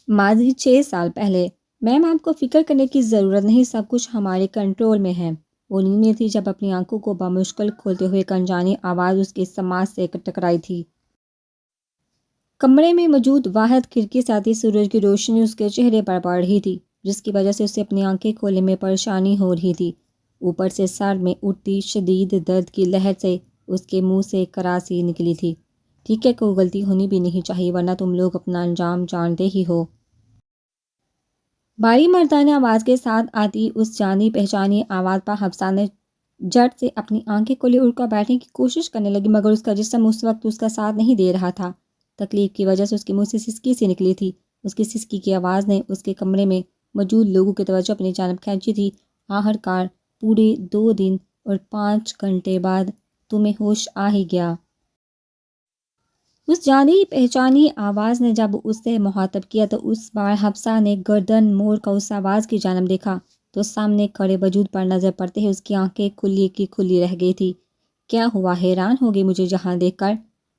ماضی 6 سال پہلے۔ میم آپ کو فکر کرنے کی ضرورت نہیں، سب کچھ ہمارے کنٹرول میں ہے۔ وہ نیند میں تھی جب اپنی آنکھوں کو بمشکل کھولتے ہوئے ایک انجانی آواز اس کے سماعت سے ٹکرائی تھی۔ کمرے میں موجود واحد کھڑکی سے آتی سورج کی روشنی اس کے چہرے پر پڑ رہی تھی، جس کی وجہ سے اسے اپنی آنکھیں کھولنے میں پریشانی ہو رہی تھی۔ اوپر سے سر میں اٹھتی شدید درد کی لہر سے اس کے منہ سے کراسی نکلی تھی۔ ٹھیک ہے، کوئی غلطی ہونی بھی نہیں چاہیے، ورنہ تم لوگ اپنا انجام جانتے ہی ہو۔ بھاری مردانہ آواز کے ساتھ آتی اس جانی پہچانی آواز پر حفصہ نے جھٹ سے اپنی آنکھیں کھولی، اٹھ کر بیٹھنے کی کوشش کرنے لگی، مگر اس کا جسم اس وقت اس کا ساتھ نہیں دے رہا تھا۔ تکلیف کی وجہ سے اس کے منہ سے سسکی سی نکلی تھی۔ اس کی سسکی کی آواز نے اس کے کمرے میں موجود لوگوں کی توجہ اپنی جانب کھینچی تھی۔ آخرکار پورے 2 دن اور 5 گھنٹے بعد تمہیں ہوش آ ہی گیا۔ اس جانی پہچانی آواز نے جب اس سے مخاطب کیا تو اس بار حفصہ نے گردن موڑ کر اس آواز کی جانب دیکھا تو سامنے کھڑے وجود پر نظر پڑتے ہی اس کی آنکھیں کھلی کی کھلی رہ گئی تھی۔ کیا ہوا؟ حیران ہو گئی مجھے جہاں دیکھ کر؟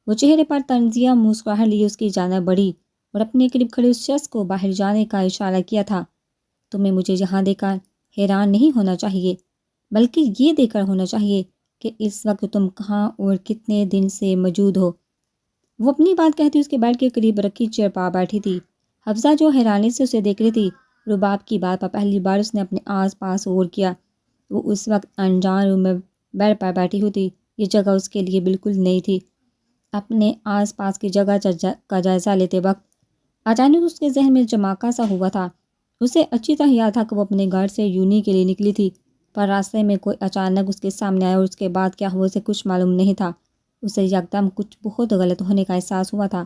وہ چہرے پر طنزیہ مسکراہٹ لیے اس کی جانب بڑھی اور اپنے قریب کھڑے اس شخص کو باہر جانے کا اشارہ کیا تھا۔ تمہیں مجھے یہاں دیکھ کر حیران نہیں ہونا چاہیے، بلکہ یہ دیکھ کر ہونا چاہیے کہ اس وقت تم کہاں اور کتنے دن سے موجود ہو۔ وہ اپنی بات کہتی اس کے بیڈ کے قریب رکھی چیئر پر بیٹھی تھی۔ حفصہ جو حیرانی سے اسے دیکھ رہی تھی، رباب کی بات پر پہلی بار اس نے اپنے آس پاس غور کیا۔ وہ اس وقت انجان روم میں بیڈ پر بیٹھی ہوئی تھی۔ یہ جگہ اس کے لیے بالکل نئی تھی۔ اپنے آس پاس کی جگہ کا جائزہ لیتے وقت اچانک اس کے ذہن میں جماکا سا ہوا تھا۔ اسے اچھی طرح یاد تھا کہ وہ اپنے گھر سے یونی کے لیے نکلی تھی، پر راستے میں کوئی اچانک اس کے سامنے آیا اور اس کے بعد کیا ہوا اسے کچھ معلوم نہیں تھا۔ اسے یکدم کچھ بہت غلط ہونے کا احساس ہوا تھا۔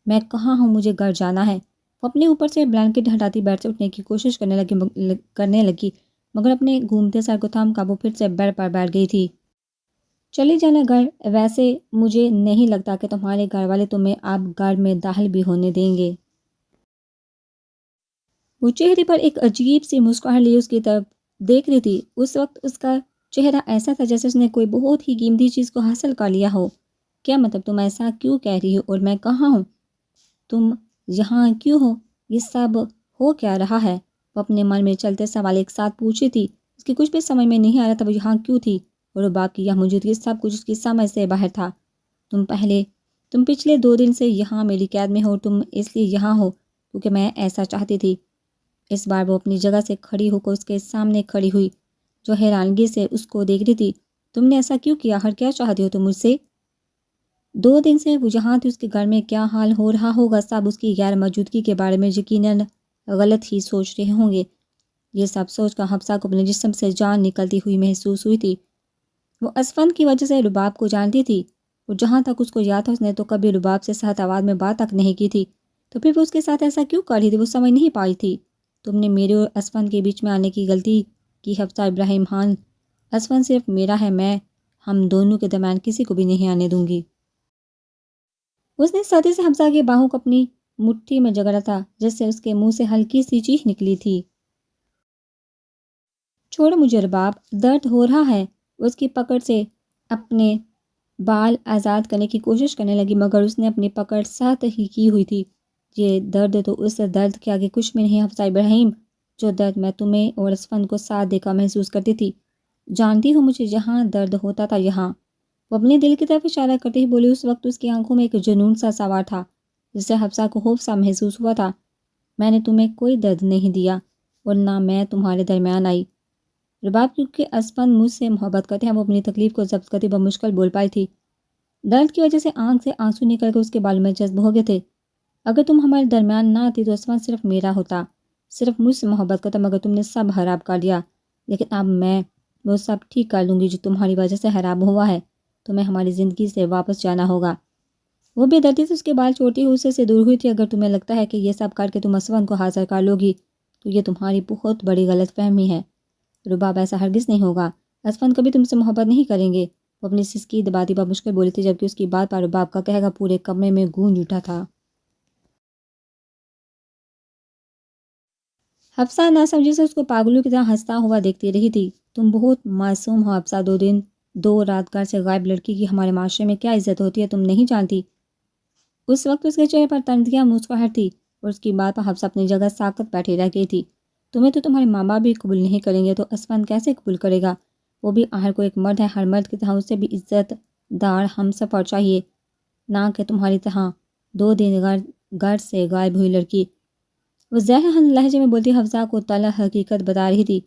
میں کہاں ہوں؟ مجھے گھر جانا ہے۔ وہ اپنے اوپر سے بلینکٹ ہٹاتی بیڈ سے اٹھنے کی کوشش کرنے لگی مگر اپنے گھومتے سر کو تھام کر وہ پھر سے بیڈ پر بیٹھ گئی تھی۔ چلی جانا گھر، ویسے مجھے نہیں لگتا کہ تمہارے گھر والے تمہیں اب گھر میں داخل بھی ہونے دیں گے۔ وہ چہرے پر ایک عجیب سی مسکراہٹ لیے اس کی طرف دیکھ رہی تھی۔ اس وقت اس کا چہرہ ایسا تھا جیسے اس نے کوئی بہت ہی قیمتی چیز کو حاصل کر لیا ہو۔ کیا مطلب؟ تم ایسا کیوں کہہ رہی ہو؟ اور میں کہاں ہوں؟ تم یہاں کیوں ہو؟ یہ سب ہو کیا رہا ہے؟ وہ اپنے من میں چلتے سوال ایک ساتھ پوچھی تھی۔ اس کی کچھ بھی سمجھ میں نہیں آ رہا تھا وہ یہاں کیوں تھی، اور رباب کی یہاں موجودگی سب کچھ اس کی سمجھ سے باہر تھا۔ تم پچھلے 2 دن سے یہاں میری قید میں ہو، تم اس لیے یہاں ہو کیونکہ میں ایسا چاہتی تھی۔ اس بار وہ اپنی جگہ سے کھڑی ہو کر اس کے سامنے کھڑی ہوئی، جو حیرانگی سے اس کو دیکھ رہی تھی۔ تم نے ایسا کیوں کیا؟ ہر کیا چاہتی ہو تم مجھ سے؟ 2 دن سے وہ جہاں تھی اس کے گھر میں کیا حال ہو رہا ہوگا، سب اس کی غیر موجودگی کے بارے میں یقیناً غلط ہی سوچ رہے ہوں گے۔ یہ سب سوچ کر حفصہ کو اپنے جسم سے جان نکلتی ہوئی محسوس ہوئی تھی۔ وہ اسفند کی وجہ سے رباب کو جانتی تھی، اور جہاں تک اس کو یاد تھا اس نے تو کبھی رباب سے سخت آواز میں بات تک نہیں کی تھی، تو پھر وہ اس کے ساتھ ایسا کیوں کر رہی تھی وہ سمجھ نہیں پائی تھی۔ تم نے میرے اور اسفند کے بیچ میں آنے کی غلطی کی حفصہ ابراہیم خان۔ اسفند صرف میرا ہے، میں ہم دونوں کے درمیان کسی کو بھی نہیں آنے دوں گی۔ اس نے ساتھی سے حفصہ کی باہوں کو اپنی مٹھی میں جگڑا تھا، جس سے اس کے منہ سے ہلکی سی چیخ نکلی تھی۔ چھوڑ مجھے رباب، درد ہو رہا ہے۔ وہ اس کی پکڑ سے اپنے بال آزاد کرنے کی کوشش کرنے لگی مگر اس نے اپنی پکڑ سخت ہی کی ہوئی تھی۔ یہ درد تو اس درد کے آگے کچھ بھی نہیں حفصہ ابراہیم، جو درد میں تمہیں اور اسفند کو ساتھ دے کر محسوس کرتی تھی۔ جانتی ہو مجھے جہاں درد ہوتا تھا یہاں۔ وہ اپنے دل کی طرف اشارہ کرتے ہی بولی۔ اس وقت اس کی آنکھوں میں ایک جنون سا سوار تھا جس سے حفصہ کو خوف سا محسوس ہوا تھا۔ میں نے تمہیں کوئی درد نہیں دیا اور نہ میں تمہارے درمیان آئی رباب، کیونکہ اسفند مجھ سے محبت کرتے ہیں۔ وہ اپنی تکلیف کو ضبط کرتی بمشکل بول پائی تھی۔ درد کی وجہ سے آنکھ سے آنسو نکل کر اس کے بالوں میں جذب ہو گئے تھے۔ اگر تم ہمارے درمیان نہ آتی تو اسفند صرف میرا ہوتا، صرف مجھ سے محبت کرتا، مگر تم نے سب خراب کر دیا۔ لیکن اب میں وہ سب ٹھیک کر لوں گی جو تمہاری وجہ سے خراب ہوا ہے۔ تمہیں ہماری زندگی سے واپس جانا ہوگا۔ وہ بے دردی سے اس کے بال چھوڑتی ہوئی اسے سے دور ہوئی تھی۔ اگر تمہیں لگتا ہے کہ یہ سب کر کے تم اسفند کو حاصل کر لو گی تو یہ تمہاری بہت بڑی غلط فہمی ہے رباب، ایسا ہرگز نہیں ہوگا۔ اسفند کبھی تم سے محبت نہیں کریں گے۔ وہ اپنی سسکی دباتی بمشکل بولی تھی، جبکہ اس کی بات پر رباب کا کہنا پورے کمرے میں گونج اٹھا تھا۔ حفصہ نہ سمجھی سے اس کو پاگلوں کی طرح ہنستا ہوا دیکھتی رہی تھی۔ تم بہت معصوم ہو حفصہ، 2 دن 2 رات گھر سے غائب لڑکی کی ہمارے معاشرے میں کیا عزت ہوتی ہے تم نہیں جانتی۔ اس وقت اس کے چہرے پر طنزیہ مسکراہٹ تھی اور اس کی بات پر حفصہ اپنی جگہ ساکت بیٹھی رہ گئی تھی۔ تمہیں تو تمہارے ماں باپ بھی قبول نہیں کریں گے تو اسفند کیسے قبول کرے گا؟ وہ بھی آخر کو ایک مرد ہے، ہر مرد کی طرح اسے بھی عزت دار ہم سفر چاہیے، نہ کہ تمہاری طرح 2 دن گھر سے غائب ہوئی لڑکی۔ وہ زہر لہجے میں بولتی حفصہ کو تلخ حقیقت بتا رہی تھی۔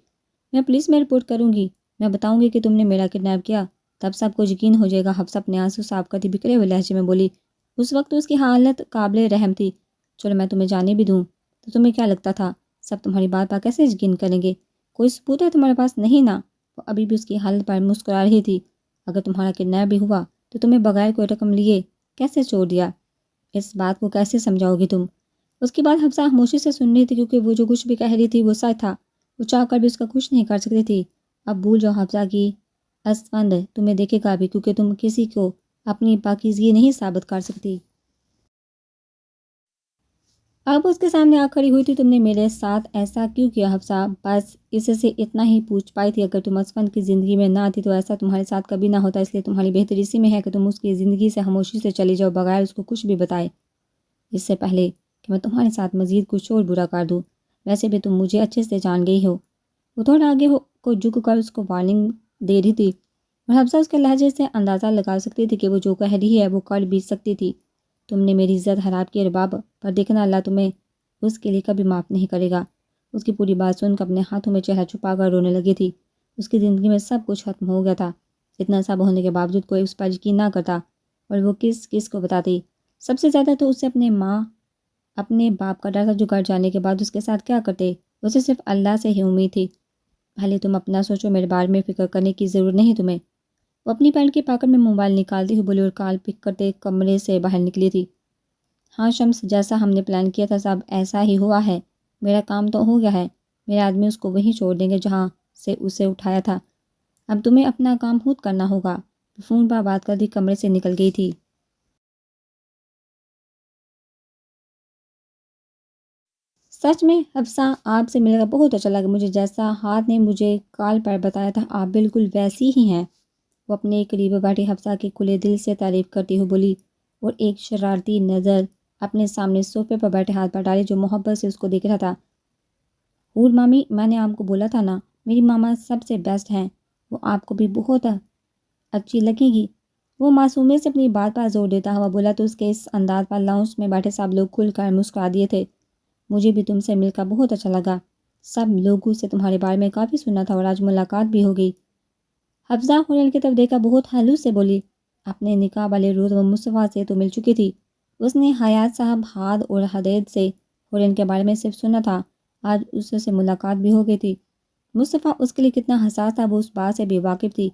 میں پولیس میں رپورٹ کروں گی، میں بتاؤں گی کہ تم نے میرا کڈنیپ کیا، تب سب کو یقین ہو جائے گا۔ حفصہ اپنے آنسو صاف کرتی بکھرے ہوئے لہجے میں بولی۔ اس وقت اس کی حالت قابل رحم تھی۔ چلو میں تمہیں جانے بھی دوں تو تمہیں کیا لگتا تھا سب تمہاری بات پر کیسے یقین کریں گے؟ کوئی ثبوت ہے تمہارے پاس؟ نہیں نا؟ وہ ابھی بھی اس کی حالت پر مسکرا رہی تھی۔ اگر تمہارا کڈنیپ بھی ہوا تو تمہیں بغیر کوئی رقم لیے کیسے چھوڑ دیا؟ اس بات کو کیسے سمجھاؤ گی تم؟ اس کی بات حفصہ خاموشی سے سن رہی تھی کیونکہ وہ جو کچھ بھی کہہ رہی تھی وہ سچ تھا۔ وہ چاہ کر بھی اس کا کچھ نہیں کر سکتی تھی۔ اب بھول جاؤ حفصہ کی اسفند تمہیں دیکھے گا بھی، کیونکہ تم کسی کو اپنی پاکیزگی نہیں ثابت کر سکتی۔ اب اس کے سامنے آ کھڑی ہوئی تھی۔ تم نے میرے ساتھ ایسا کیوں کیا حفصہ؟ بس اس سے اتنا ہی پوچھ پائی تھی۔ اگر تم اسفند کی زندگی میں نہ آتی تو ایسا تمہارے ساتھ کبھی نہ ہوتا، اس لیے تمہاری بہتری اسی میں ہے کہ تم اس کی زندگی سے خاموشی سے چلی جاؤ بغیر اس کو کچھ بھی بتائے، اس سے پہلے کہ میں تمہارے ساتھ مزید کچھ اور برا کر دوں۔ ویسے بھی تم مجھے اچھے سے جان گئی ہو۔ وہ تھوڑا آگے کو جھک کر اس کو وارننگ دے رہی تھی اور حفصہ اس کے لہجے سے اندازہ لگا سکتی تھی کہ وہ جو کہہ رہی ہے وہ کر بھی سکتی تھی۔ تم نے میری عزت خراب کی ارباب، پر دیکھنا اللہ تمہیں اس کے لیے کبھی معاف نہیں کرے گا۔ اس کی پوری بات سن کر اپنے ہاتھوں میں چہرہ چھپا کر رونے لگی تھی۔ اس کی زندگی میں سب کچھ ختم ہو گیا تھا۔ اتنا سب ہونے کے باوجود کوئی اس پر یقین نہ کرتا، اور وہ کس کو بتاتی؟ سب سے زیادہ تو اسے اپنے باپ کا ڈر تھا جو گھر جانے کے بعد اس کے ساتھ کیا کرتے۔ اسے صرف اللہ سے ہی امید تھی۔ پہلے تم اپنا سوچو، میرے بارے میں فکر کرنے کی ضرورت نہیں تمہیں۔ وہ اپنی پینٹ کی پاکٹ میں موبائل نکالتی ہوئی بولی اور کال پک کرتے کمرے سے باہر نکلی تھی۔ ہاں شمس، جیسا ہم نے پلان کیا تھا سب ایسا ہی ہوا ہے۔ میرا کام تو ہو گیا ہے، میرے آدمی اس کو وہیں چھوڑ دیں گے جہاں سے اسے اٹھایا تھا۔ اب تمہیں اپنا کام خود کرنا ہوگا۔ فون پر بات کرتی کمرے سے نکل گئی تھی۔ سچ میں حفصہ، آپ سے مل کر بہت اچھا لگا مجھے۔ جیسا ہاتھ نے مجھے کال پر بتایا تھا آپ بالکل ویسی ہی ہیں۔ وہ اپنے قریب بیٹھی حفصہ کی کھلے دل سے تعریف کرتی ہوئی بولی اور ایک شرارتی نظر اپنے سامنے صوفے پر بیٹھے ہاتھ پر ڈالی جو محبت سے اس کو دیکھ رہا تھا۔ حور مامی، میں نے آپ کو بولا تھا نا میری ماما سب سے بیسٹ ہیں، وہ آپ کو بھی بہت اچھی لگے گی۔ وہ معصومیت سے اپنی بات پر زور دیتا ہوا بولا تو اس کے اس انداز پر لاؤنج میں بیٹھے سب لوگ کھل کر مسکرا دیے تھے۔ مجھے بھی تم سے مل کر بہت اچھا لگا۔ سب لوگوں سے تمہارے بارے میں کافی سنا تھا اور آج ملاقات بھی ہو گئی۔ حفصہ ہورین کی طرف دیکھا بہت خلوص سے بولی، اپنے نکاح والے روز وہ مصطفیٰ سے تو مل چکی تھی۔ اس نے حیات صاحب ہاد اور حدید سے ہورین کے بارے میں صرف سنا تھا، آج اس سے ملاقات بھی ہو گئی تھی۔ مصطفیٰ اس کے لیے کتنا حساس تھا وہ اس بات سے بھی واقف تھی۔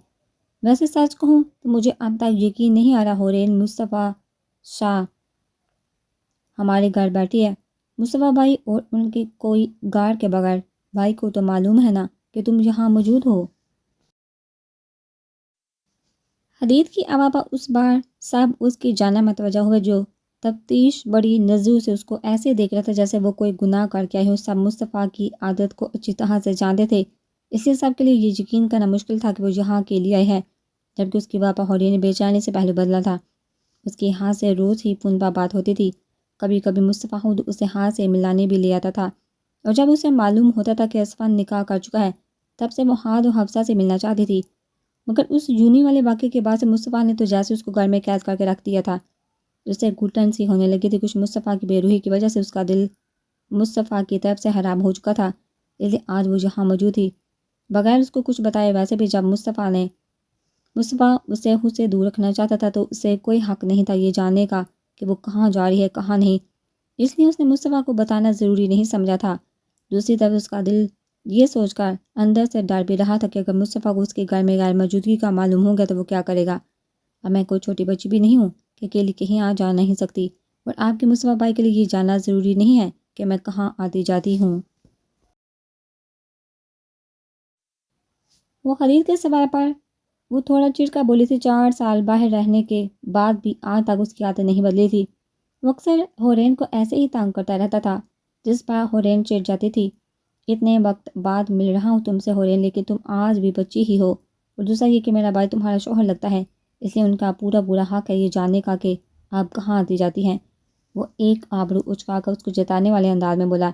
ویسے سچ کہوں تو مجھے اب تک یقین نہیں آ رہا ہورین مصطفیٰ شاہ ہمارے گھر بیٹھی ہے۔ مصطفیٰ بھائی اور ان کے کوئی گار کے بغیر بھائی کو تو معلوم ہے نا کہ تم یہاں موجود ہو۔ حدید کی آواز پر اس بار سب اس کی جانب متوجہ ہوئے جو تفتیش بڑی نظروں سے اس کو ایسے دیکھ رہا تھا جیسے وہ کوئی گناہ کر کے آئے ہو۔ سب مصطفیٰ کی عادت کو اچھی طرح سے جانتے تھے، اس لیے سب کے لیے یہ یقین کرنا مشکل تھا کہ وہ یہاں کے لیے آئے ہے، جبکہ اس کی واپا ہورین بے چینی سے پہلو بدلا تھا۔ اس کے ہاتھ سے روز ہی فون پر بات ہوتی تھی، کبھی کبھی مصطفیٰ خود اسے ہاتھ سے ملانے بھی لے آتا تھا، اور جب اسے معلوم ہوتا تھا کہ اسفند نکاح کر چکا ہے تب سے وہ ہاد و حفصہ سے ملنا چاہتی تھی۔ مگر اس یونی والے واقعے کے بعد سے مصطفیٰ نے تو جیسے اس کو گھر میں قید کر کے رکھ دیا تھا، اسے گھٹن سی ہونے لگی تھی۔ کچھ مصطفیٰ کی بے روحی کی وجہ سے اس کا دل مصطفیٰ کی طرف سے حرام ہو چکا تھا، اس لیے آج وہ یہاں موجود تھی بغیر اس کو کچھ بتائے۔ ویسے بھی جب مصطفیٰ اسے خود سے دور رکھنا چاہتا تھا تو اسے کوئی حق نہیں تھا یہ جاننے کا کہ وہ کہاں جا رہی ہے کہاں نہیں، اس لیے اس نے مصطفیٰ کو بتانا ضروری نہیں سمجھا تھا۔ دوسری طرف اس کا دل یہ سوچ کر اندر سے ڈر بھی رہا تھا کہ اگر مصطفیٰ کو اس کے گھر میں غیر موجودگی کا معلوم ہو گیا تو وہ کیا کرے گا۔ اب میں کوئی چھوٹی بچی بھی نہیں ہوں کہ اکیلی کہیں آ جا نہیں سکتی، اور آپ کے مصطفیٰ بھائی کے لیے یہ جاننا ضروری نہیں ہے کہ میں کہاں آتی جاتی ہوں۔ وہ خدید کے سوال پر وہ تھوڑا چڑ کر بولی تھی۔ 4 سال باہر رہنے کے بعد بھی آج تک اس کی عادت نہیں بدلی تھی۔ وہ اکثر ہورین کو ایسے ہی تنگ کرتا رہتا تھا جس پر ہورین چڑ جاتی تھی۔ اتنے وقت بعد مل رہا ہوں تم سے ہورین، لیکن تم آج بھی بچی ہی ہو، اور دوسرا یہ کہ میرا بھائی تمہارا شوہر لگتا ہے، اس لیے ان کا پورا حق ہے یہ جاننے کا کہ آپ کہاں آتی جاتی ہیں۔ وہ ایک آبرو اچکا کر اس کو جتانے والے انداز میں بولا۔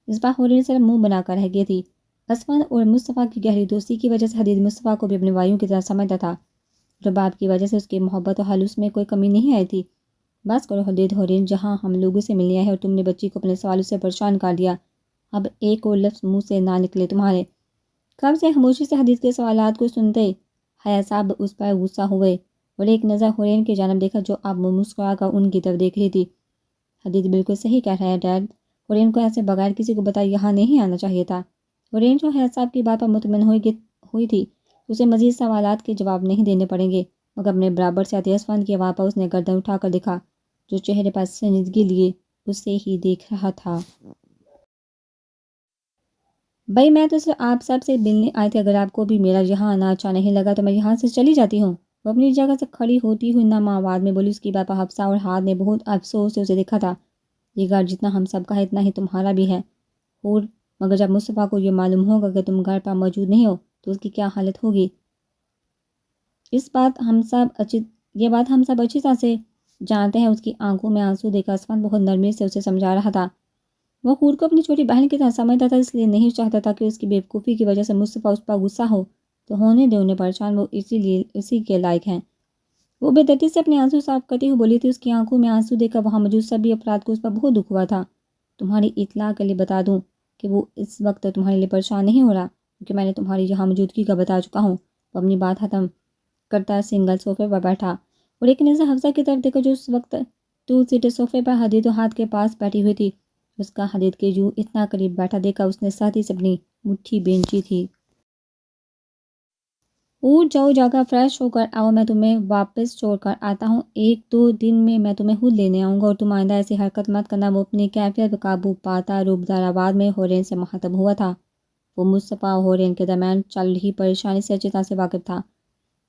اس بار ہورین صرف منہ بنا کر رہ گئی تھی۔ اسفند اور مصطفیٰ کی گہری دوستی کی وجہ سے حدید مصطفیٰ کو بھی اپنے وائیوں کی طرح سمجھتا تھا۔ رباب کی وجہ سے اس کی محبت و حلوس میں کوئی کمی نہیں آئی تھی۔ بس کرو حدید ہورین، جہاں ہم لوگوں سے ملنے آئے ہیں اور تم نے بچی کو اپنے سوالوں سے پریشان کر دیا، اب ایک اور لفظ منہ سے نہ نکلے تمہارے۔ کب سے خاموشی سے حدید کے سوالات کو سنتے حیا صاحب اس پر غصہ ہوئے اور ایک نظر ہورین کی جانب دیکھا جو اب مسکرا کر ان کی طرف دیکھ رہی تھی۔ حدید بالکل صحیح کہہ رہا ہے ڈیڈ، ہورین کو ایسے بغیر کسی کو بتائے یہاں نہیں آنا چاہیے تھا۔ ہورین جو حیا صاحب کی بات پر مطمئن ہوئی تھی اسے مزید سوالات کے جواب نہیں دینے پڑیں گے، مگر اپنے برابر سے آتے اسفند کی آواز پر اس نے گردن اٹھا کر دیکھا جو چہرے پر سنجیدگی لیے اسے ہی دیکھ رہا تھا۔ بھائی میں تو صرف آپ سب سے ملنے آئے تھے، اگر آپ کو بھی میرا یہاں آنا اچھا نہیں لگا تو میں یہاں سے چلی جاتی ہوں۔ وہ اپنی جگہ سے کھڑی ہوتی ہوئی نرم آواز میں بولی۔ اس کی بات پر حفصہ اور ہاتھ نے بہت افسوس سے اسے دیکھا تھا۔ یہ گھر جتنا ہم سب کا ہے اتنا ہی تمہارا بھی ہے اور مگر جب مصطفیٰ کو یہ معلوم ہوگا کہ تم گھر پر موجود نہیں ہو تو اس کی کیا حالت ہوگی؟ یہ بات ہم سب اچھی طرح سے جانتے ہیں۔ اس کی آنکھوں میں آنسو دیکھ کر اسفند بہت نرمی سے اسے سمجھا رہا تھا۔ وہ خود کو اپنی چھوٹی بہن کی طرح سمجھتا تھا، اس لیے نہیں چاہتا تھا کہ اس کی بے وقوفی کی وجہ سے مصطفیٰ اس پر غصہ ہو، تو ہونے دے انہیں پریشان، وہ اسی کے لائق ہیں۔ وہ بے دردی سے اپنے آنسو صاف کرتی ہوئی بولی تھی۔ اس کی آنکھوں میں آنسو دیکھ کر وہاں موجود سبھی افراد کو اس پر بہت دکھ ہوا تھا۔ تمہاری اطلاع کے لیے بتا دوں کہ وہ اس وقت تمہارے لیے پریشان نہیں ہو رہا، کیونکہ میں نے تمہاری یہاں موجودگی کا بتا چکا ہوں۔ وہ اپنی بات ختم کرتا سنگل صوفے پر بیٹھا اور ایک نظر حفصہ کی طرف دیکھا جو اس وقت 2 سیٹر صوفے پر حدید و ہاتھ کے پاس بیٹھی ہوئی تھی۔ اس کا حدید کے یوں اتنا قریب بیٹھا دیکھا اس نے ساتھی سے اپنی مٹھی بینچی تھی۔ اٹھ جاؤ، جا کر فریش ہو کر آؤ، میں تمہیں واپس چھوڑ کر آتا ہوں۔ 1-2 دن میں تمہیں خود لینے آؤں گا اور تم آئندہ ایسی حرکت مت کرنا۔ وہ اپنی کیفیت پر قابو پاتا روبدار آواز میں ہورین سے مخاطب ہوا تھا۔ وہ مصطفیٰ اور ہورین کے درمیان چل رہی پریشانی سے اچھی طرح سے واقف تھا۔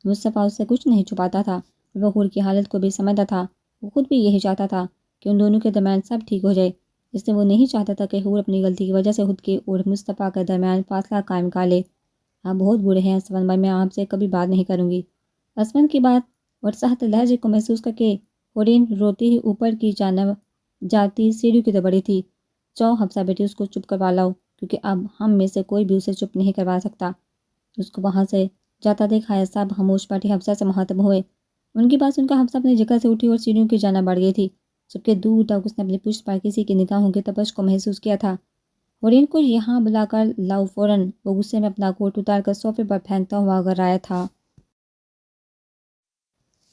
مصطفیٰ اس سے کچھ نہیں چھپاتا تھا اور وہ حور کی حالت کو بھی سمجھتا تھا۔ وہ خود بھی یہی چاہتا تھا کہ ان دونوں کے درمیان سب ٹھیک ہو جائے، اس لیے وہ نہیں چاہتا تھا کہ حور اپنی غلطی کی وجہ سے خود کے اور مصطفیٰ کے درمیان فاصلہ قائم کر لے۔ آپ بہت برے ہیں اسفند بھائی، میں آپ سے کبھی بات نہیں کروں گی۔ اسفند کی بات اور سخت لہجے کو محسوس کر کے ہورین روتی ہی اوپر کی جانب جاتی سیڑھیوں کی طرف بڑھی تھی۔ چو حفصہ بیٹی، اس کو چپ کروا لاؤ، کیونکہ اب ہم میں سے کوئی بھی اسے چپ نہیں کروا سکتا۔ اس کو وہاں سے جاتا دیکھ حیا صاحب خاموش بیٹھی حفصہ سے مخاطب ہوئے۔ ان کی بات سن کر حفصہ اپنی جگہ سے اٹھی اور سیڑھیوں کی جانب بڑھ گئی تھی، جبکہ دور تک اس نے اپنی پشت پر کسی کی نگاہوں کی تپش کو محسوس کیا تھا۔ ہورین کو یہاں بلا کر لاؤ فوراً، وہ غصے میں اپنا کوٹ اتار کر صوفے پر پھینکتا ہوا گرایا تھا۔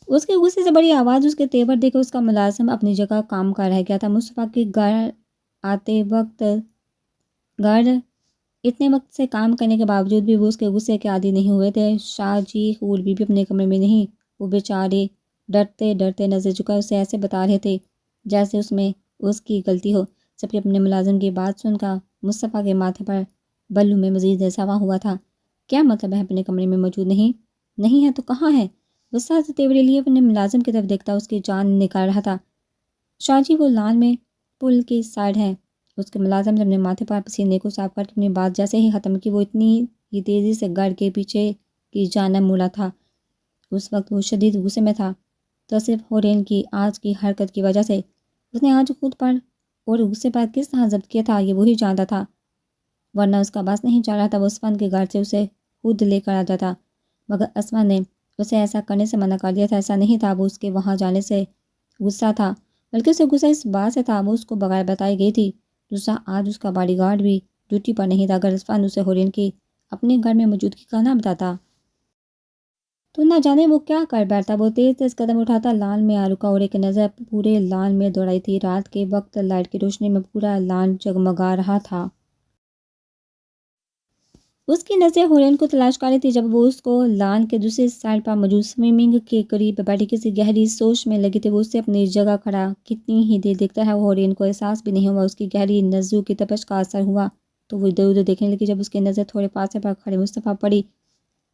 اس کے غصے سے بڑی آواز، اس کے تیور دیکھ کر اس کا ملازم اپنی جگہ کام کر رہ گیا تھا۔ مصطفیٰ کے گھر اتنے وقت سے کام کرنے کے باوجود بھی وہ اس کے غصے کے عادی نہیں ہوئے تھے۔ شاہ جی حور بی اپنے کمرے میں نہیں، وہ بیچارے ڈرتے ڈرتے نظر جھکا اسے ایسے بتا رہے تھے جیسے اس میں اس کی غلطی ہو، جبکہ اپنے ملازم کی بات سن کر مصطفیٰ کے ماتھے پر بلوں میں مزید اضافہ ہوا تھا۔ کیا مطلب ہے اپنے کمرے میں موجود نہیں ہے تو کہاں ہے؟ وہ ساتھ تیوری لیے اپنے ملازم کی طرف دیکھتا اس کی جان نکال رہا تھا۔ شاہ جی وہ لان میں پل کی سائڈ ہے۔ اس کے ملازم نے اپنے ماتھے پر پسینے کو صاف کر کے اپنی بات جیسے ہی ختم کی وہ اتنی ہی تیزی سے گھر کے پیچھے کی جانب مڑا تھا۔ اس وقت وہ شدید غصے میں تھا، تو صرف ہورین کی آج کی حرکت کی وجہ سے۔ اس نے آج خود پر اور غصے پر کس طرح ضبط کیا تھا یہ وہی جانتا تھا، ورنہ اس کا بس نہیں چل رہا تھا وہ اسفند کے گھر سے اسے خود لے کر آ جاتا، مگر اسفند نے اسے ایسا کرنے سے منع کر دیا تھا۔ ایسا نہیں تھا وہ اس کے وہاں جانے سے غصہ تھا، بلکہ اسے غصہ اس بات سے تھا وہ اس کو بغیر بتائی گئی تھی۔ دوسرا، آج اس کا باڈی گارڈ بھی ڈیوٹی پر نہیں تھا۔ اگر اسفند اسے ہورین کی اپنے گھر میں موجودگی کا نہ بتاتا تو نہ جانے وہ کیا کر بیٹھتا۔ وہ تیز قدم اٹھاتا لان میں آ رکا اور ایک نظر پورے لان میں دوڑائی تھی۔ رات کے وقت لائٹ کی روشنی میں پورا لان جگمگا رہا تھا۔ اس کی نظر ہورین کو تلاش کر رہی تھی۔ جب وہ اس کو لان کے دوسری سائڈ پر موجود سوئمنگ کے قریب بیٹھی کسی گہری سوچ میں لگی تھی، وہ اسے اپنی جگہ کھڑا کتنی ہی دیر دیکھتا ہے۔ ہورین کو احساس بھی نہیں ہوا اس کی گہری نظروں کی تپش کا اثر ہوا تو وہ ادھر ادھر دیکھنے لگی۔ جب اس کی نظر تھوڑے فاصلے پر کھڑے مصطفیٰ پڑی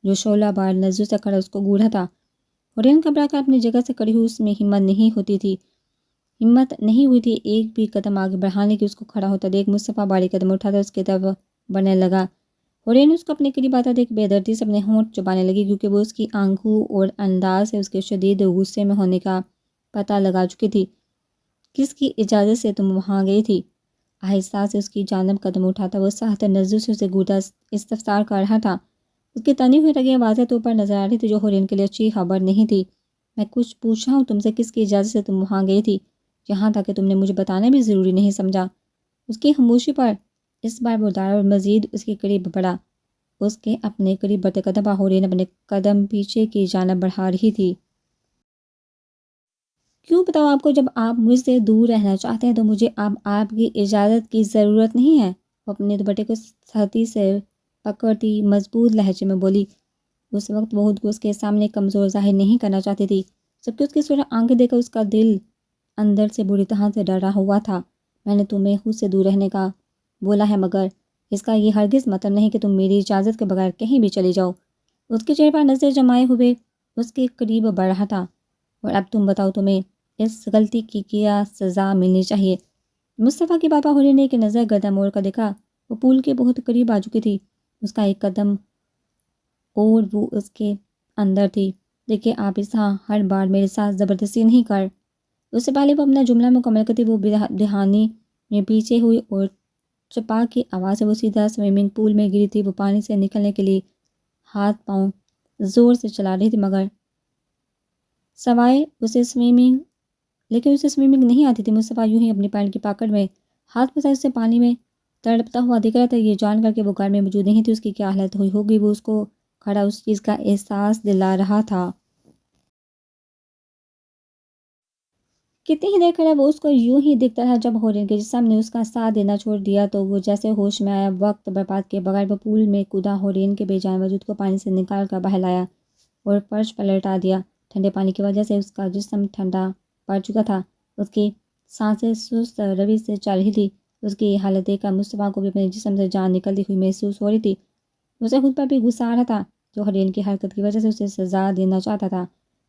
جو شعلہ بار نظروں سے کھڑا اس کو گھورا تھا، ہورین گھبرا کر اپنی جگہ سے کھڑی ہوئی، اس میں ہمت نہیں ہوئی تھی ایک بھی قدم آگے بڑھانے کی۔ اس کو کھڑا ہوتا دیکھ مصطفیٰ بڑی قدم اٹھاتا اس کی طرف بڑھنے لگا۔ ہورین اس کو اپنے قریب آتا دیکھ بے دردی سے اپنے ہونٹ چبانے لگی، کیونکہ وہ اس کی آنکھوں اور انداز سے اس کے شدید غصے میں ہونے کا پتہ لگا چکی تھی۔ کس کی اجازت سے تم وہاں گئی تھی؟ آہستہ سے اس کی جانب قدم اٹھاتا وہ سخت نظروں سے اسے گھورتا استفسار کر رہا تھا۔ اس کی تنی ہوئی رگیں واضح طور پر نظر آ رہی تھی، جو ہورین کے لیے اچھی خبر نہیں تھی۔ میں کچھ پوچھا ہوں تم سے، کس کی اجازت سے تم وہاں گئی تھی؟ یہاں تک کہ تم نے مجھے بتانا بھی ضروری نہیں سمجھا۔ اس کی خاموشی پر اس بار وہ ڈرا اور مزید اس کے قریب بڑھا۔ اس کے اپنے قریب بڑھتے قدم پر ہورین اپنے قدم پیچھے کی جانب بڑھا رہی تھی۔ کیوں بتاؤ آپ کو، جب آپ مجھ سے دور رہنا چاہتے ہیں تو مجھے اب آپ کی اجازت کی ضرورت نہیں ہے۔ وہ اپنے دوپٹے کو سختی سے پکڑتی مضبوط لہجے میں بولی۔ اس وقت وہ خود کو اس کے سامنے کمزور ظاہر نہیں کرنا چاہتی تھی، جبکہ اس کی صورت آنکھیں دیکھ کر اس کا دل اندر سے بری طرح سے ڈرا ہوا تھا۔ میں نے تمہیں خود سے دور رہنے کا بولا ہے، مگر اس کا یہ ہرگز مطلب نہیں کہ تم میری اجازت کے بغیر کہیں بھی چلی جاؤ۔ اس کے چہرے پر نظر جمائے ہوئے اس کے قریب بڑھ رہا تھا۔ اور اب تم بتاؤ، تمہیں اس غلطی کی کیا سزا ملنی چاہیے؟ مصطفیٰ کی بابا ہونے نے ایک نظر گردن موڑ کر دیکھا۔ وہ پول کے بہت قریب آ چکی تھی۔ اس کا ایک قدم اور وہ اس کے اندر تھی۔ دیکھیں آپ اس طرح ہر بار میرے ساتھ زبردستی نہیں کر۔ اس سے پہلے وہ اپنا جملہ مکمل کرتی وہ دہانی میں پیچھے ہوئی اور چپا کی آواز سے وہ سیدھا سوئمنگ پول میں گری تھی۔ وہ پانی سے نکلنے کے لیے ہاتھ پاؤں زور سے چلا رہی تھی، مگر سوائے اسے سوئمنگ نہیں آتی تھی۔ مصطفیٰ یوں ہی اپنی پینٹ کی پاکٹ میں ہاتھ پھنسائے اسے پانی میں تڑپتا ہوا دکھ رہا تھا۔ یہ جان کر کہ وہ گھر میں موجود نہیں تھی، اس کی کیا حالت ہوئی ہوگی، وہ اس کو کھڑا اس چیز کا احساس دلا رہا تھا۔ کتنی ہی دیر کھڑا وہ اس کو یوں ہی دکھتا رہا، جب ہورین کے جسم نے اس کا ساتھ دینا چھوڑ دیا تو وہ جیسے ہوش میں آیا۔ وقت برباد کیے بغیر وہ پول میں کودا، ہورین کے بے جان وجود کو پانی سے نکال کر باہر لایا اور فرش پر لٹا دیا۔ ٹھنڈے پانی کی وجہ سے اس کا جسم ٹھنڈا پڑ چکا تھا، اس کی سانسیں سست روی سے چل رہی تھی۔ اس کی یہ حالت دیکھ کر مصطفیٰ کو بھی اپنے جسم سے جان نکلتی ہوئی محسوس ہو رہی تھی۔ اسے خود پر بھی غصہ آ رہا تھا، جو ہورین کی حرکت کی وجہ سے اسے سزا دینا چاہتا تھا۔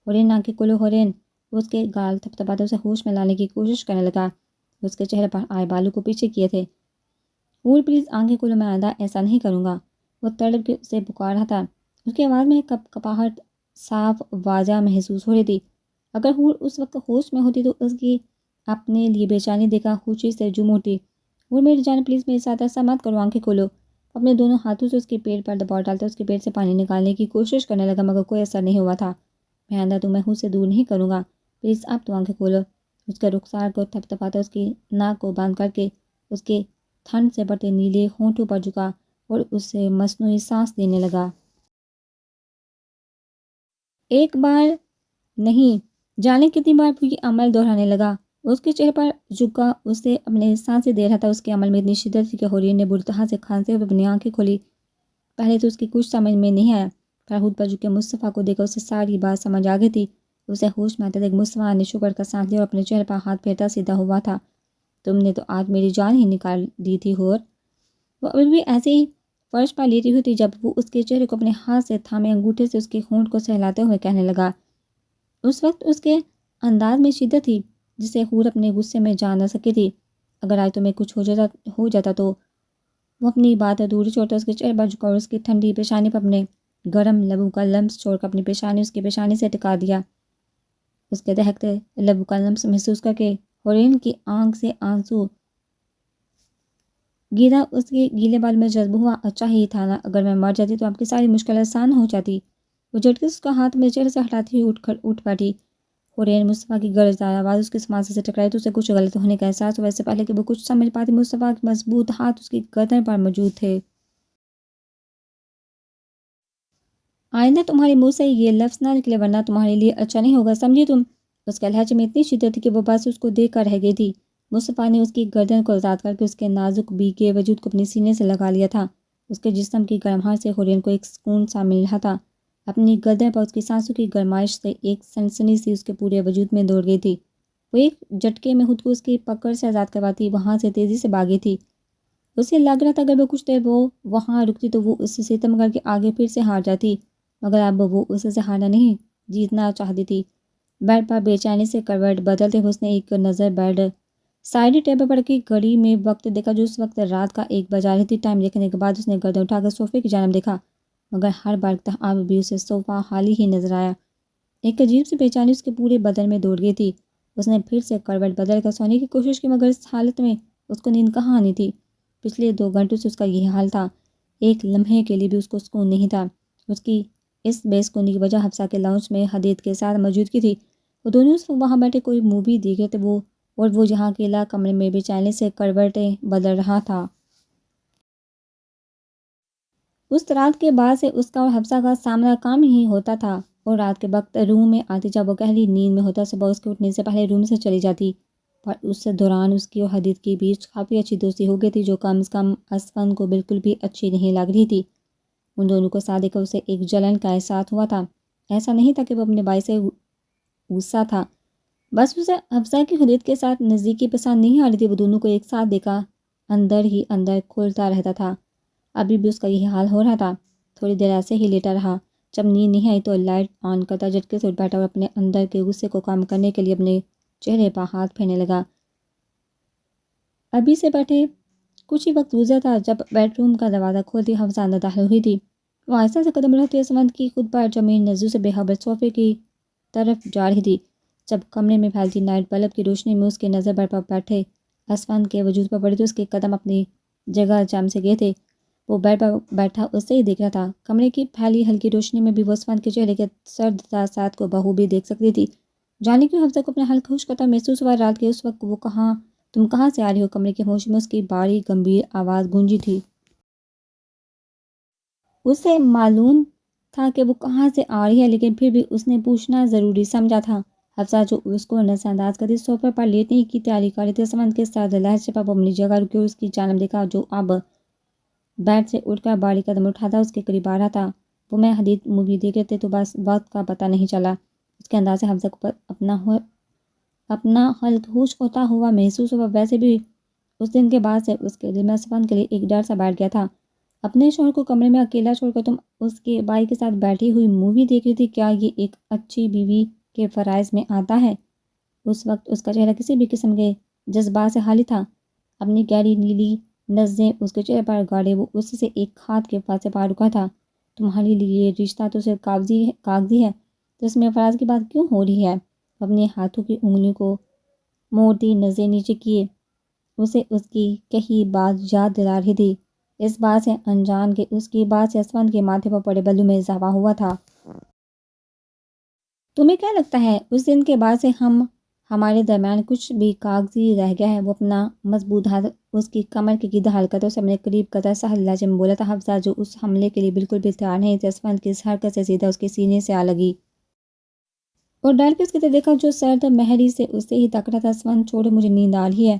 ہورین آنکھیں کھولو ہورین، اس کے گال تھپتھپاتے اسے ہوش میں لانے کی کوشش کرنے لگا۔ اس کے چہرے پر آئے بالوں کو پیچھے کیے تھے۔ ہور پلیز آنکھیں کھولو، میں آئندہ ایسا نہیں کروں گا۔ وہ تڑپ کے اسے پکار رہا تھا۔ اس کی آواز میں کپ کپاہٹ صاف واضح محسوس ہو رہی تھی۔ اگر ہور اس وقت ہوش میں ہوتی تو اس کی اپنے لیے بے چینی دیکھا خوشی سے جم اٹھتی۔ ہور میری جان پلیز میرے ساتھ ایسا مت کرو، آنکھیں کھولو۔ اپنے دونوں ہاتھوں سے اس کے پیٹ پر دباؤ ڈالتا اس کے پیٹ سے پانی نکالنے کی کوشش کرنے لگا، مگر کوئی اثر نہیں ہوا تھا۔ میں آئندہ تمہیں خود سے دور نہیں کروں گا، پلیز اب تو آنکھیں کھولو۔ اس کے رخسار کو تھپ تھپاتا اس کی ناک کو بند کر کے اس کے ٹھنڈ سے بڑھتے نیلے ہونٹوں پر جھکا اور اسے مصنوعی سانس دینے لگا۔ ایک بار نہیں جانے کتنی بار وہ یہ عمل دہرانے لگا۔ اس کے چہرے پر جھکا اسے اپنے سانسیں دے رہا تھا۔ اس کے عمل میں اتنی شدت تھی کہ ہورین نے بری طرح سے کھانستے ہوئے اپنی آنکھیں کھولی۔ پہلے تو اس کی کچھ سمجھ میں نہیں آیا، پھر خود پر جھکے مصطفیٰ کو دیکھ کر اسے ساری بات سمجھ آ گئی تھی۔ اسے ہوش میں آتے دیکھ مصطفیٰ نے شکر کا سانس لیا اور اپنے چہرے پر ہاتھ پھیرتا سیدھا ہوا تھا۔ تم نے تو آج میری جان ہی نکال دی تھی ہور۔ وہ ابھی بھی ایسے ہی فرش پر لیٹی ہوئی تھی جب وہ اس کے چہرے کو اپنے ہاتھ سے تھامے انگوٹھے سے اس کے ہونٹ کو سہلاتے ہوئے کہنے لگا۔ اس وقت اس کے انداز میں شدت تھی جسے ہور اپنے غصے میں جان نہ سکی تھی۔ اگر آج تمہیں کچھ ہو جاتا تو وہ اپنی بات ادھوری چھوڑتا اس کے چہرے پر جھکا اور اس کی ٹھنڈی پیشانی پر اپنے گرم لبوں کا لمس چھوڑ کر اپنی پیشانی اس کی پیشانی سے ٹکا دیا۔ اس کے دہکتے لبوں کا لمس محسوس کر کے ہورین کی آنکھ سے آنسو گیرا اس کے گیلے بال میں جذب ہوا۔ اچھا ہی تھا نا، اگر میں مر جاتی تو آپ کی ساری مشکل آسان ہو جاتی۔ وہ جھٹکے سے اس کا ہاتھ میں چہرے سے ہٹاتی ہوئی اٹھ بیٹھی۔ ہورین مصطفیٰ کی گرجدار آواز اس کے سماعت سے ٹکرائی تو اسے کچھ غلط ہونے کا احساس ہوا۔ اس سے پہلے کہ وہ کچھ سمجھ پاتی، مصطفیٰ کے مضبوط ہاتھ اس کی گردن پر موجود تھے۔ آئندہ تمہارے منہ سے یہ لفظ نہ نکلے ورنہ تمہارے لیے اچھا نہیں ہوگا، سمجھی تم؟ اس کے لہجے میں اتنی شدت تھی کہ وہ بس اس کو دیکھ کر رہ گئی تھی۔ مصطفیٰ نے اس کی گردن کو آزاد کر کے اس کے نازک بھیگے وجود کو اپنے سینے سے لگا لیا تھا۔ اس کے جسم کی گرماہٹ سے ہورین کو ایک سکون سا مل رہا تھا۔ اپنی گردن پر اس کی سانسوں کی گرمائش سے ایک سنسنی سی اس کے پورے وجود میں دوڑ گئی تھی۔ وہ ایک جھٹکے میں خود کو اس کی پکڑ سے آزاد کرواتی وہاں سے تیزی سے بھاگی تھی۔ اسے لگ رہا تھا اگر وہ کچھ دیر وہ وہاں رکتی تو وہ اس سے ستم کر کے آگے پھر سے ہار جاتی، مگر اب وہ اس سے ہارنا نہیں جیتنا چاہتی تھی۔ بیڈ پر بے چینی سے کروٹ بدلتے ہوئے اس نے ایک نظر بیڈ سائڈ ٹیبل پر کی گھڑی میں وقت دیکھا جو اس وقت رات کا 1 بجا رہی تھی۔ ٹائم دیکھنے کے بعد اس نے گردن اٹھا کر صوفے کی جانب دیکھا، مگر ہر بار اب بھی اسے صوفہ خالی ہی نظر آیا۔ ایک عجیب سی بے چینی اس کے پورے بدن میں دوڑ گئی تھی۔ اس نے پھر سے کروٹ بدل کر سونے کی کوشش کی، مگر اس حالت میں اس کو نیند کہاں آنی تھی؟ پچھلے 2 گھنٹوں سے اس کا یہی حال تھا۔ ایک لمحے کے لیے بھی اس کو سکون نہیں تھا۔ اس کی اس بے سکونی کی وجہ حفصہ کے لاؤنج میں حدید کے ساتھ موجودگی تھی۔ وہ دونوں اس وقت وہاں بیٹھے کوئی مووی دیکھ رہے تھے، وہ جہاں اکیلا کمرے میں بے چینی سے کروٹیں بدل رہا تھا۔ اس رات کے بعد سے اس کا اور حفصہ کا سامنا کام ہی ہوتا تھا، اور رات کے وقت روم میں آتی جب وہ گہری نیند میں ہوتا، صبح اس کے اٹھنے سے پہلے روم سے چلی جاتی۔ پر اس دوران اس کی اور حدید کے بیچ کافی اچھی دوستی ہو گئی تھی، جو کم از کم اسفند کو بالکل بھی اچھی نہیں لگ رہی تھی۔ ان دونوں کو ساتھ دیکھ کر اسے ایک جلن کا احساس ہوا تھا۔ ایسا نہیں تھا کہ وہ اپنے بھائی سے غصہ تھا، بس اسے حفصہ کی حدید کے ساتھ نزدیکی پسند نہیں آ رہی تھی۔ وہ دونوں کو ایک ساتھ دیکھا اندر ہی اندر کھولتا رہتا تھا۔ ابھی بھی اس کا یہی حال ہو رہا تھا۔ تھوڑی دیر ایسے ہی لیٹا رہا۔ جب نیند نہیں آئی تو لائٹ آن کرتا جھٹکے سے اٹھ بیٹھا اور اپنے اندر کے غصے کو کم کرنے کے لیے اپنے چہرے پر ہاتھ پھیرنے لگا۔ ابھی سے بیٹھے کچھ ہی وقت گزرا تھا جب بیڈ روم کا دروازہ کھولتی حفصہ اندر داخل ہوئی تھی۔ وہ آہستہ سے قدم بڑھاتی اسفند کی خود پر زمین نزول سے بے خبر صوفے کی طرف جا رہی تھی، جب کمرے میں پھیلتی نائٹ بلب کی روشنی میں اس کی نظر بیڈ پر بیٹھے اسفند کے وجود پر پڑی تو اس کے قدم اپنی جگہ جم سے گئے تھے۔ وہ بیڈ پر بیٹھا اس سے ہی دیکھ رہا تھا۔ کمرے کی پھیلی ہلکی روشنی میں بھی وہ اسفند کے چہرے کے سرد تاثرات کو بخوبی دیکھ سکتی تھی۔ جانے کیوں حفصہ کو اپنا حل خوش کرتا محسوس ہوا۔ رات کے اس وقت تم کہاں سے آ رہی ہو؟ کمرے کی خاموشی میں اس کی باری گمبھیر آواز گونجی تھی۔ اسے معلوم تھا کہ وہ کہاں سے آ رہی ہے، لیکن پھر بھی اس نے پوچھنا ضروری سمجھا تھا۔ حفصہ جو اس کو نظر انداز کرتی صوفے پر لیٹنے کی تیاری کر رہی تھی، اسفند کے سرد لہجے پر وہ اپنی جگہ رکی اور اس کی جانب دیکھا، جو اب بیڈ سے اٹھ کر باری قدم اٹھاتا اس کے قریب آ رہا تھا۔ وہ میں حدید مووی دیکھ رہے تھے تو بس وقت کا پتہ نہیں چلا۔ اس کے انداز سے حفصہ کو اپنا حل خوش ہوتا ہوا محسوس ہوا۔ ویسے بھی اس دن کے بعد سے اس کے دل میں اسفند کے لیے ایک ڈر سا بیٹھ گیا تھا۔ اپنے شوہر کو کمرے میں اکیلا چھوڑ کر تم اس کے بھائی کے ساتھ بیٹھی ہوئی مووی دیکھ رہی تھی، کیا یہ ایک اچھی بیوی کے فرائض میں آتا ہے؟ اس وقت اس کا چہرہ کسی بھی قسم کے جذبات سے خالی تھا۔ اپنی گہری نیلی نظریں اس کے چہرے پر گاڑے وہ اس سے ایک ہاتھ کے فاصلے پر رکا تھا۔ تمہارے لیے یہ رشتہ تو صرف کاغذی ہے، تو اس میں افراز کی بات کیوں ہو رہی ہے؟ اپنے ہاتھوں کی انگلیوں کو موڑتی نظریں نیچے کیے اسے اس کی کہی بات یاد دلا رہی تھی، اس بات سے انجان کہ اس کی بات سے اسفند کے ماتھے پر پڑے بلوں میں اضافہ ہوا تھا۔ تمہیں کیا لگتا ہے اس دن کے بعد سے ہمارے درمیان کچھ بھی کاغذی رہ گیا ہے؟ وہ اپنا مضبوط ہاتھ اس کی کمر کے گرد ہلکا اسے اپنے قریب قدر سہل لہجے میں بولا تھا۔ حفصہ جو اس حملے کے لیے بالکل بھی تیار نہیں تھی، اسفند کی اس حرکت سے سیدھا اس کے سینے سے آ لگی اور ڈر کے اس کی طرف دیکھا جو سرد مہری سے اسے ہی تک رہا تھا۔ اسفند چھوڑو، مجھے نیند آ رہی ہے۔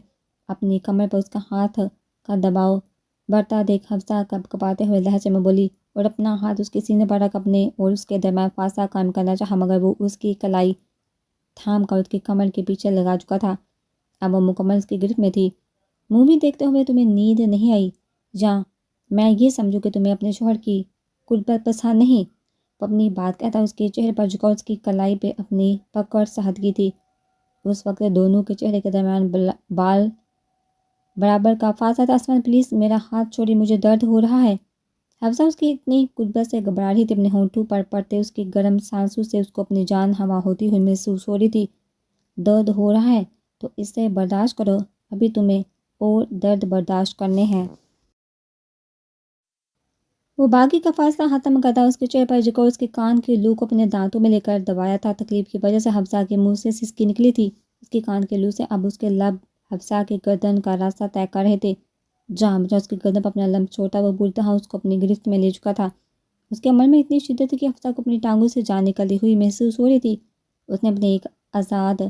اپنی کمر پر اس کا ہاتھ کا دباؤ بڑھتا دیکھ حفصہ کپاتے ہوئے لہجے میں بولی اور اپنا ہاتھ اس کے سینے پر رکھ اپنے اور اس کے درمیان فاصلہ قائم کرنا چاہا، مگر وہ اس کی کلائی تھام کر اس کی کمر کے پیچھے لگا چکا تھا۔ اب وہ مکمل اس کی گرفت میں تھی۔ مووی دیکھتے ہوئے تمہیں نیند نہیں آئی، یا میں یہ سمجھوں کہ تمہیں اپنے شوہر کی قربت پسند نہیں؟ وہ اپنی بات کہتا اس کے چہرے پر جھکا اس کی کلائی پہ اپنی پکڑ سہت کی تھی۔ اس وقت دونوں کے چہرے کے درمیان بال برابر کا فاصلہ تھا۔ اسفند پلیز میرا ہاتھ چھوڑی، مجھے درد ہو رہا ہے۔ حفصہ اس کی اتنی قربت سے گھبرا رہی تھی، اپنے ہونٹوں پر پڑتے اس کی گرم سانسوں سے اس کو اپنی جان ہوا ہوتی ہوئی محسوس ہو رہی تھی۔ درد ہو رہا ہے تو اسے برداشت کرو، ابھی تمہیں اور درد برداشت کرنے ہیں۔ وہ باقی کا فاصلہ ختم کرتا اس کے چہرے پر جھکا اس کے کان کے لو کو اپنے دانتوں میں لے کر دبایا تھا۔ تکلیف کی وجہ سے حفصہ کے منہ سے سسکی نکلی تھی۔ اس کے کان کے لو سے اب اس کے لب حفصہ کے گردن کا راستہ طے کر رہے تھے۔ جہاں اس کی گردن پر اپنا لمب چھوڑتا وہ پوری طرح اس کو اپنی گرفت میں لے چکا تھا۔ اس کے عمل میں اتنی شدت تھی کہ حفصہ کو اپنی ٹانگوں سے جان نکلتی ہوئی محسوس ہو رہی تھی۔ اس نے اپنے ایک آزاد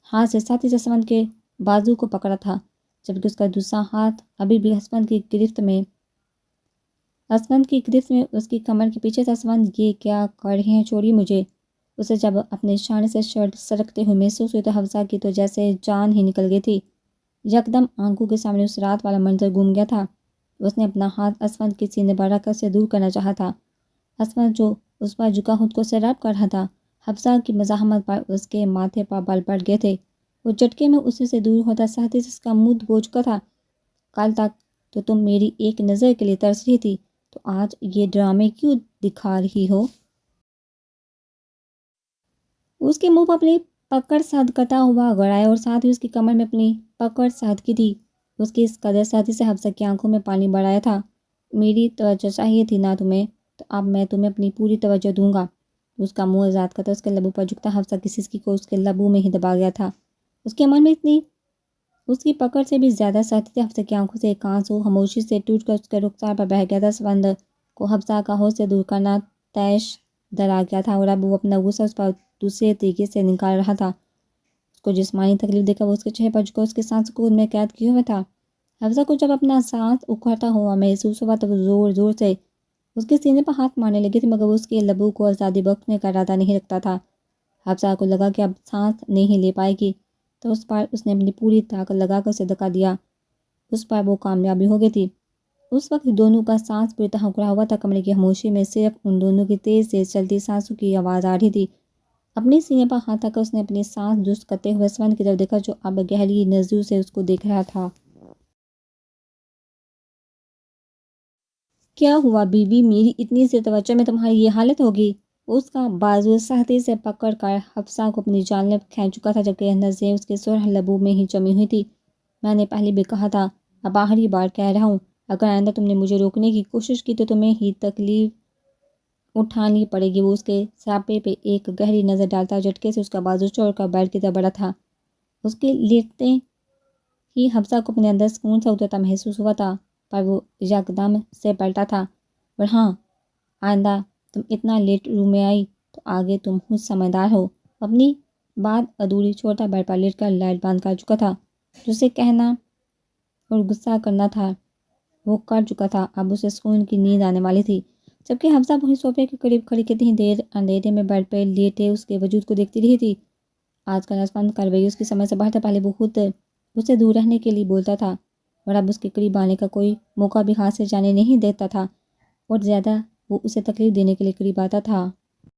ہاتھ سے ساتھی سے اسفند کے بازو کو پکڑا تھا، جبکہ اس کا دوسرا ہاتھ ابھی بھی اسفند کی گرفت میں اس کی کمر کے پیچھے تھا۔ اسفند یہ کیا کر رہے ہیں؟ چھوڑیے مجھے۔ اسے جب اپنے شانے سے شرٹ سرکتے ہوئے محسوس ہوئی تو حفصہ کی تو جیسے جان ہی نکل گئی تھی۔ یکدم آنکھوں کے سامنے اس رات والا منظر گھوم گیا تھا۔ اس نے اپنا ہاتھ اسفند کے سینے پر رکھ کر اسے دور کرنا چاہا تھا۔ اسفند جو اس پر جھکا خود کو سیراب کر رہا تھا، حفصہ کی مزاحمت پر اس کے ماتھے پر بال پڑ گئے تھے۔ وہ جھٹکے میں اسی سے دور ہوتا ساتھی سے اس کا منہ دبو چکا تھا۔ کل تک تو تم میری ایک نظر کے لیے ترس رہی تھی، تو آج یہ ڈرامے کیوں دکھا رہی ہو؟ اس کے منہ پر اپنی پکڑ صدقتا ہوا گڑایا اور ساتھ ہی اس کی کمر میں اپنی پکڑ صدقی تھی۔ اس کی اس قدر ساتھی سے حفصہ کی آنکھوں میں پانی بڑھایا تھا۔ میری توجہ چاہیے تھی نا تمہیں، تو اب میں تمہیں اپنی پوری توجہ دوں گا۔ اس کا منہ آزاد کرتا اس کے لبوں پر جھکتا حفصہ کی سسکی کو اس کے لبوں میں ہی دبا گیا تھا۔ اس کے من میں اتنی اس کی پکڑ سے بھی زیادہ سختی تھی۔ حفصہ کی آنکھوں سے ایک آنسو خاموشی سے ٹوٹ کر اس کے رخسار پر بہہ گیا تھا۔ سمندر کو حفصہ کا ہوش سے دور کرنا طیش ڈرا گیا تھا اور اب وہ اپنا غصہ اس پر دوسرے طریقے سے نکال رہا تھا۔ اس کو جسمانی تکلیف دے کر وہ اس کے چہرے پر جھکا اس کے سانس کو خود میں قید کیے ہوئے تھا۔ حفصہ کو جب اپنا سانس اکھڑتا ہوا محسوس ہوا تو وہ زور زور سے اس کے سینے پر ہاتھ مارنے لگی تھی، مگر وہ اس کے لبوں کو آزادی بخشنے کا ارادہ نہیں رکھتا تھا۔ حفصہ کو لگا کہ اب سانس نہیں لے پائے گی، تو اس پر اس نے اپنی پوری طاقت لگا کر اسے دھکا دیا۔ اس پر وہ کامیابی ہو گئی تھی۔ اس وقت دونوں کا سانس پوری طرح اکڑا ہوا تھا۔ کمرے کی خاموشی میں صرف ان دونوں کی تیز تیز چلتی سانسوں کی آواز آ رہی تھی۔ اپنے سینے پر ہاتھ رکھ کر اس نے اپنی سانس درست کرتے ہوئے سمندر کی طرف دیکھا جو اب گہری نظروں سے اس کو دیکھ رہا تھا۔ کیا ہوا بیوی، میری اتنی سی توجہ میں تمہاری یہ حالت ہوگی؟ اس کا بازو سختی سے پکڑ کر حفصہ کو اپنی جانب کھینچ چکا تھا جبکہ نظریں اس کے سرخ لبوں میں ہی جمی ہوئی تھی۔ میں نے پہلے بھی کہا تھا، اب آخری بار کہہ رہا ہوں، اگر آئندہ تم نے مجھے روکنے کی کوشش کی تو تمہیں ہی تکلیف اٹھانی پڑے گی۔ وہ اس کے سراپے پہ ایک گہری نظر ڈالتا جھٹکے سے اس کا بازو چھوڑ کر بیڈ کی طرف بڑھا تھا۔ اس کے لیٹتے ہی حفصہ کو اپنے اندر سکون سا اترتا محسوس ہوا تھا، پر وہ یکدم سے پلٹا تھا۔ اور ہاں، آئندہ تم اتنا لیٹ روم میں آئی تو آگے تم خود سمجھدار ہو۔ اپنی بات ادھوری چھوڑتا بیڈ پر لیٹ کر لائٹ بند کر چکا تھا۔ جو اسے کہنا اور غصہ کرنا تھا وہ کر چکا تھا۔ اب اسے سکون کی نیند آنے والی تھی، جبکہ حفصہ وہیں صوفے کے قریب کھڑی کتنی دیر اندھیرے میں بیڈ پہ لیٹے اس کے وجود کو دیکھتی رہی تھی۔ آج کل آسمان کا رویہ اس کی سمجھ سے باہر تھا۔ پہلے وہ خود اس سے دور رہنے کے لیے بولتا تھا اور اب اس کے قریب آنے کا کوئی موقع بھی ہاتھ سے جانے نہیں دیتا تھا، اور زیادہ وہ اسے تکلیف دینے کے لیے قریب آتا تھا۔